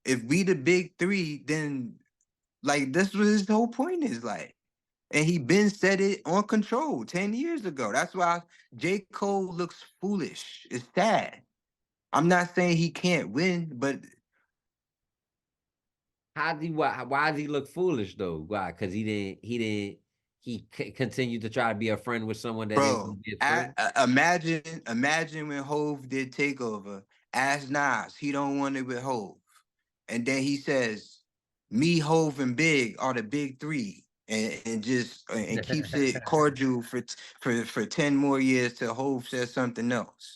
if we the big three, then like that's what his whole point is like. And he been said it on Control 10 years ago. That's why J. Cole looks foolish. It's sad. I'm not saying he can't win, but why does he look foolish though? Why? Because he continued to try to be a friend with someone that didn't bro, want to be his friend. imagine when Hove did Takeover. Ask Nas, he don't want it with Hove. And then he says, me, Hove, and Big are the big three. And just and keeps it cordial for 10 more years till Hove says something else.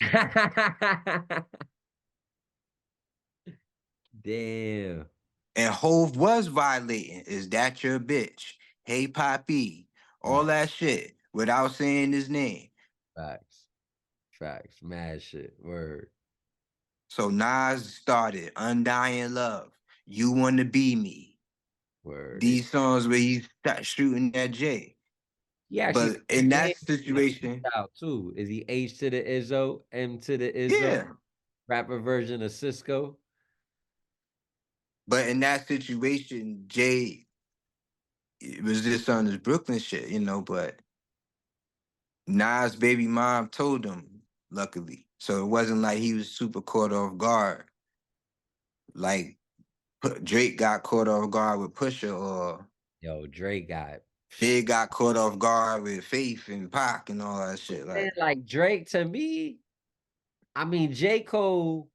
Damn. And Hove was violating. Is that your bitch? Hey Poppy. All Right. that shit without saying his name. Facts. Facts. Mad shit. Word. So Nas started Undying Love. You Wanna Be Me. Word. These songs where he started shooting at Jay. He actually But in that situation, out too. Is he H to the Izzo, M to the Izzo, yeah. rapper version of Cisco? But in that situation, Jay it was just on his Brooklyn shit, but Nas' baby mom told him, luckily. So it wasn't like he was super caught off guard. Like Drake got caught off guard with Pusha, or Yo, Drake got Big got caught off guard with Faith and Pac and all that shit. man, Like like Drake to me. I mean, J. Cole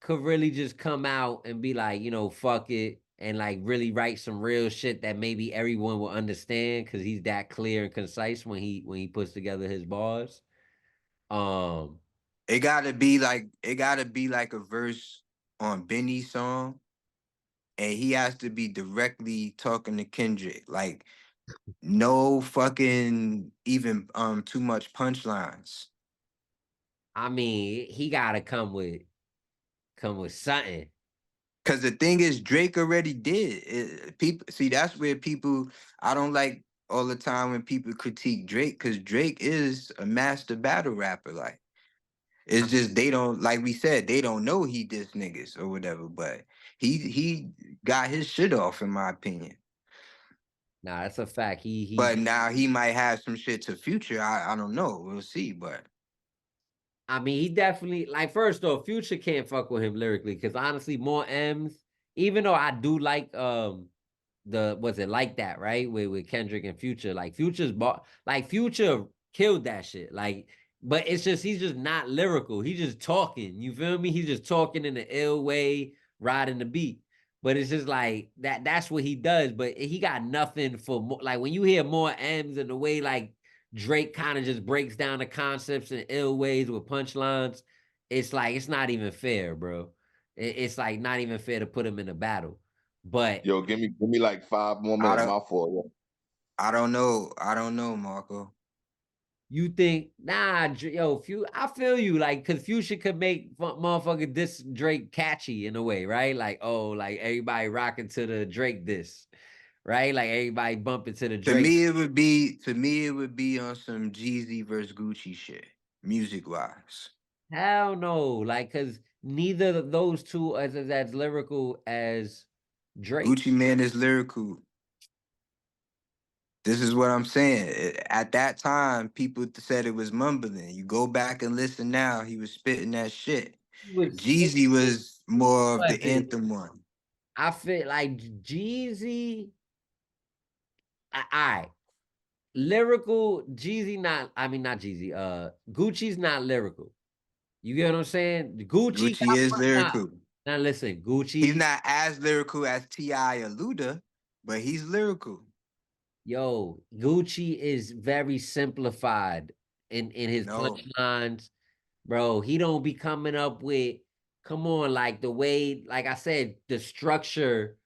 could really just come out and be like, fuck it, and like really write some real shit that maybe everyone will understand because he's that clear and concise when he puts together his bars. Um, it gotta be like a verse on Benny's song, and he has to be directly talking to Kendrick. Like no fucking even too much punchlines. I mean, he gotta come with something. Cause the thing is, Drake already did. People see that's where people I don't like all the time when people critique Drake, because Drake is a master battle rapper. Like it's just they don't, like we said, they don't know he diss niggas or whatever. But he got his shit off, in my opinion. Nah, that's a fact. He But now he might have some shit to Future. I don't know. We'll see. But I mean, he definitely like first off, Future can't fuck with him lyrically because honestly, more M's. Even though I do like the was it like that right with Kendrick and Future, like Future killed that shit. Like, but it's just he's just not lyrical. He's just talking. You feel me? He's just talking in an ill way, riding the beat. But it's just like that. That's what he does. But he got nothing for more. Like when you hear more M's and the way like Drake kind of just breaks down the concepts in ill ways with punchlines. It's like it's not even fair, bro. It's like not even fair to put him in a battle. But Yo, give me like 5 more minutes. I My fault. I don't know. I don't know, Marco. you think, nah, yo, I feel you, like, cause Future could make motherfucker this Drake catchy in a way, right? Like, oh, like everybody rocking to the Drake this, right? Like everybody bumping to the To Drake. me, it would be on some Jeezy versus Gucci shit, music wise. Hell no, like, cause neither of those two is as lyrical as Drake. Gucci Man is lyrical. This is what I'm saying. At that time, people said it was mumbling. You go back and listen now, he was spitting that shit. He was Jeezy spitting, was more of the but anthem one. I feel like Jeezy. I lyrical Jeezy not. I mean not Jeezy. Gucci's not lyrical. You get what I'm saying? Gucci Gucci got is put now. lyrical. Now listen, He's Gucci. not as lyrical as T.I. or Luda, but he's lyrical. Yo, Gucci is very simplified in his No. punchlines, bro. He don't be coming up with. Come on, like the way, like I said, the structure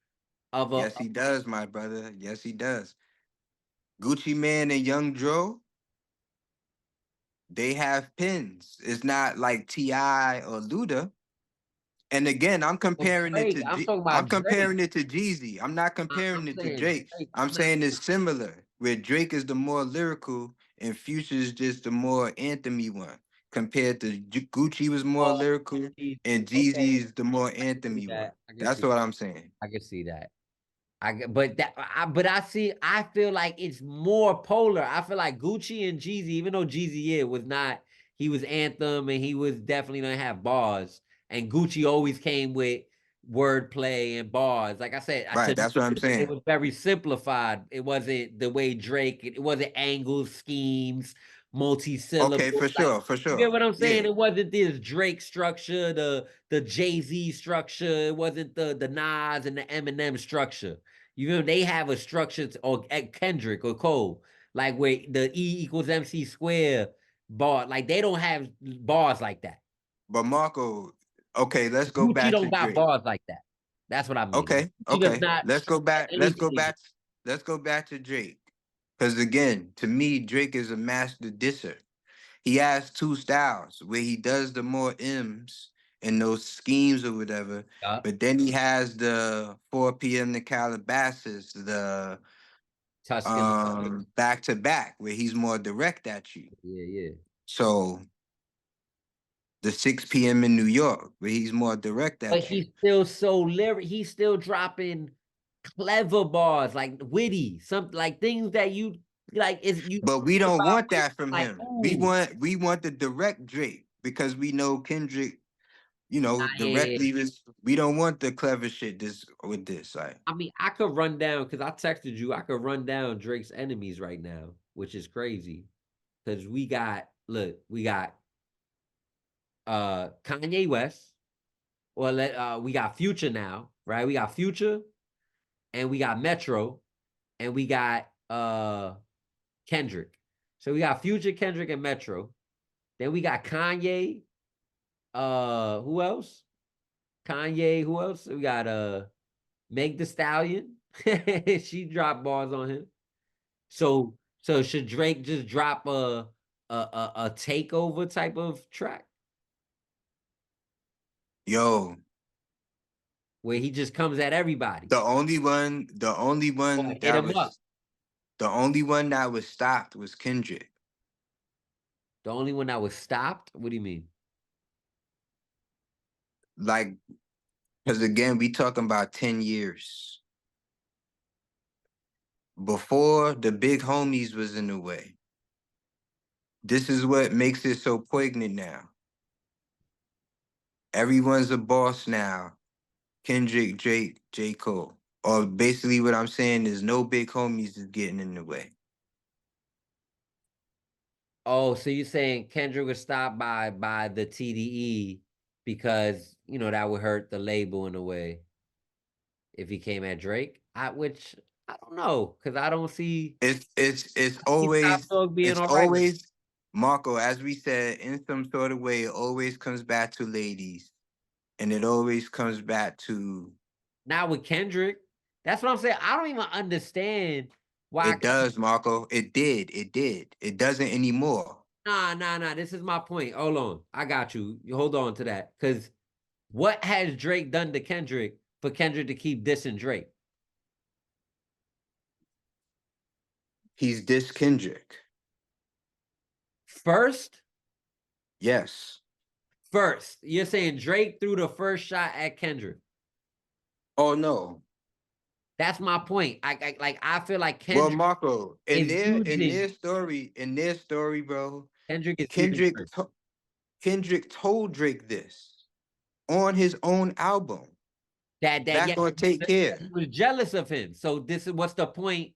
of a. Yes, he does, my brother. Yes, he does. Gucci Man and Young Dro, they have pins. It's not like T.I. or Luda. And again, I'm Of comparing it Drake. to I'm G- talking I'm about Drake. comparing it to Jeezy. I'm not comparing I'm it to saying Drake. Drake. I'm I'm not. saying it's similar, where Drake is the more lyrical and Future is just the more anthemy one. compared to Gucci was more Oh, lyrical Jeezy. and Okay, Jeezy's the more see anthemy one. that. I can That's see. what I'm saying. I can see that. But I see. I feel like it's more polar. I feel like Gucci and Jeezy, even though Jeezy, yeah, was not. He was anthem, and he was definitely gonna have bars. And Gucci always came with wordplay and bars. Like I said, Right, to that's what I'm it saying. was very simplified. It wasn't the way Drake. It wasn't angles, schemes, Okay, multi-syllable. for Like sure, for you get sure. what I'm Yeah. saying? It wasn't this Drake structure, the Jay-Z structure. It wasn't the Nas and the Eminem structure. You know, they have a structure or Kendrick or Cole, like where the E equals MC square bar. Like they don't have bars like that. But Marco, okay, let's go Gucci back to don't got Drake. bars like that. That's what I mean. Like Okay, Gucci does okay. not Let's go have back. anything. Let's go back to Drake. Because again, to me, Drake is a master disser. He has two styles where he does the more M's and those schemes or whatever, Uh, but then he has the 4 p.m. to Calabasas, the Tuscan. back to back where he's more direct at you. Yeah, yeah. So the 6 p.m. in New York where he's more direct But at you. he's still so lyric. He's still dropping clever bars, like witty, something like things that you like. Is you But we think don't about want that from like, him. ooh, We want the direct Drake because we know Kendrick, you know, yeah. directly is we don't want the clever shit this with this. Like I mean, I could run down because I texted you. I could run down Drake's enemies right now, which is crazy. Because we got Kanye West. Well, we got Future now, right? We got Future and we got Metro and we got Kendrick. So we got Future, Kendrick, and Metro. Then we got Kanye. Who else? Kanye, who else? We got Meg the Stallion. She dropped bars on him. So should Drake just drop a takeover type of track yo, where he just comes at everybody? the only Or one hit that him up. was the only one that was stopped was Kendrick. The only one that was stopped? What do you mean? Like, because again, we talking about 10 years. Before the big homies was in the way. This is what makes it so poignant now. Everyone's a boss now. Kendrick, Drake, J. Cole. Or basically what I'm saying is no big homies is getting in the way. Oh, so you're saying Kendrick was stopped by the TDE because you know that would hurt the label in a way if he came at Drake? Which I don't know, because I don't see It's see Top always Dog being all right. Marco, as we said, in some sort of way, it always comes back to ladies. And it always comes back to Now with Kendrick, that's what I'm saying. I don't even understand why. it does, Marco. It did. It did. It doesn't anymore. Nah. This is my point. Hold on. I got you. You hold on to that. Because what has Drake done to Kendrick for Kendrick to keep dissing Drake? He's this Kendrick. First, Yes. you're saying Drake threw the first shot at Kendrick. Oh no. That's my point. I feel like Well, Kendrick Marco, is using in their story, bro, Kendrick is using Kendrick Drake. to- Kendrick told Drake this on his own album. That Back yeah, on Take he Care. was jealous of him. So this is what's the point?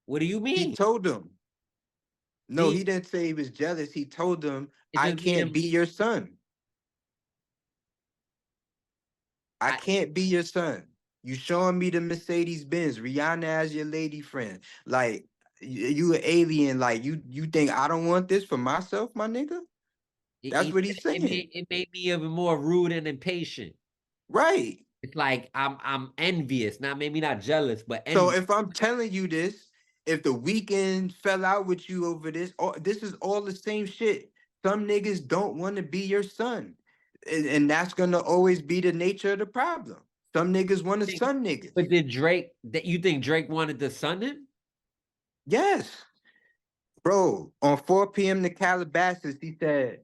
What do you He mean? told him. No, He he didn't say he was jealous. He told him, it I just made can't him. be your son. I I, can't be your son. You showing me the Mercedes Benz, Rihanna as your lady friend. Like you an alien. Like you think I don't want this for myself, my nigga? That's what he's saying. it made me even more rude and impatient. Right. It's like I'm envious, not maybe not jealous, but So envious. if I'm telling you this, if the weekend fell out with you over this, this is all the same shit. Some niggas don't want to be your son. And that's gonna always be the nature of the problem. Some niggas want to son niggas. But did Drake that you think Drake wanted to son him? Yes. Bro, on 4 p.m. to Calabasas, he said,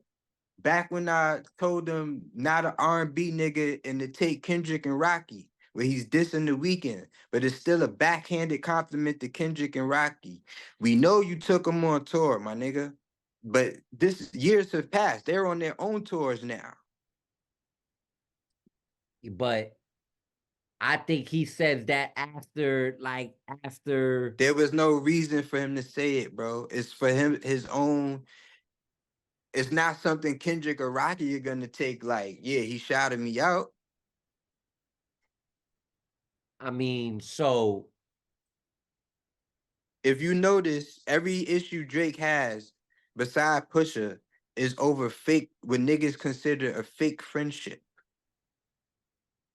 back when I told him not an R&B nigga and to take Kendrick and Rocky, where he's dissing the Weeknd, but it's still a backhanded compliment to Kendrick and Rocky. We know you took them on tour, my nigga, but this years have passed. They're on their own tours now. But I think he says that after. There was no reason for him to say it, bro. It's for him, his own. It's not something Kendrick or Rocky are gonna take like, yeah, he shouted me out. I mean, so If you notice, every issue Drake has, beside Pusha, is over fake, what niggas consider a fake friendship.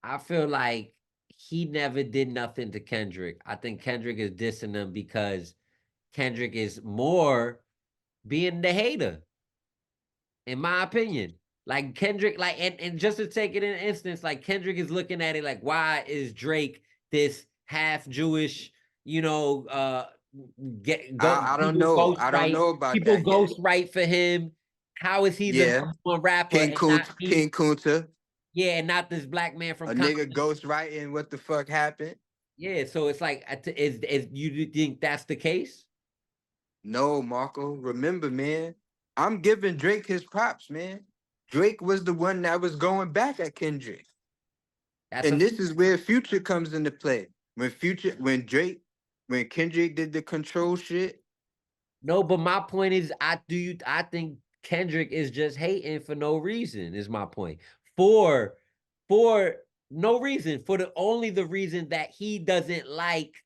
I feel like he never did nothing to Kendrick. I think Kendrick is dissing him because Kendrick is more being the hater, in my opinion. Like Kendrick, like, and just to take it in an instance, like Kendrick is looking at it like, why is Drake this half Jewish, you know, I don't people know. ghost I don't right, know about people that yet. ghost right for him. How is he the Yeah. number one rapper King and not Kunta, me? King Kunta, Yeah, and not this black man from a nigga Compton. ghost writing what the fuck happened. Yeah, so it's like, is you think that's the case? No, Marco. Remember, man, I'm giving Drake his props, man. Drake was the one that was going back at Kendrick. That's a And this is where Future comes into play. When Kendrick did the control shit, no, but my point is, I think Kendrick is just hating for no reason, is my point. For for no reason, for the reason that he doesn't like,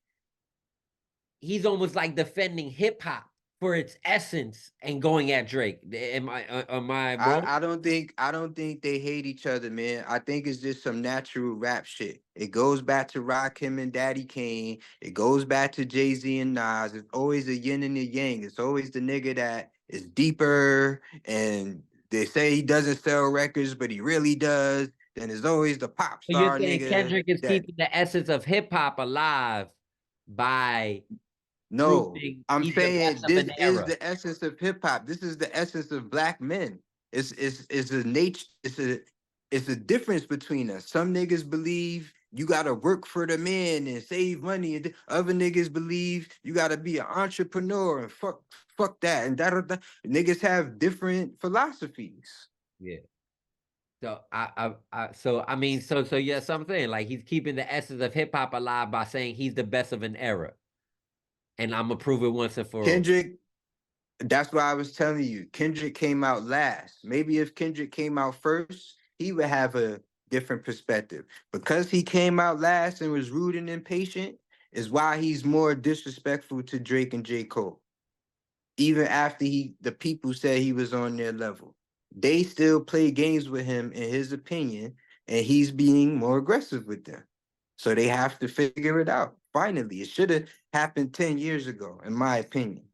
he's almost like defending hip hop for its essence and going at Drake. Am I wrong? I don't think they hate each other, man. I think it's just some natural rap shit. It goes back to Rakim and Daddy Kane. It goes back to Jay-Z and Nas. It's always a yin and a yang. It's always the nigga that is deeper and they say he doesn't sell records, but he really does. Then there's always the pop So you're star saying nigga Kendrick is that keeping the essence of hip hop alive by no, proving I'm he's the saying best of this an is era. the essence of hip hop. This is the essence of black men. It's a nature. It's a difference between us. Some niggas believe you gotta work for the man and save money, and other niggas believe you gotta be an entrepreneur and fuck that and that. Niggas have different philosophies. Yeah. So so I mean, so yes, I'm saying like he's keeping the essence of hip hop alive by saying he's the best of an era, and I'm gonna prove it once and for all. Kendrick, that's why I was telling you, Kendrick came out last. Maybe if Kendrick came out first, he would have a different perspective. Because he came out last and was rude and impatient, is why he's more disrespectful to Drake and J. Cole. Even after the people said he was on their level. They still play games with him in his opinion, and he's being more aggressive with them. So they have to figure it out. Finally, it should have happened 10 years ago, in my opinion.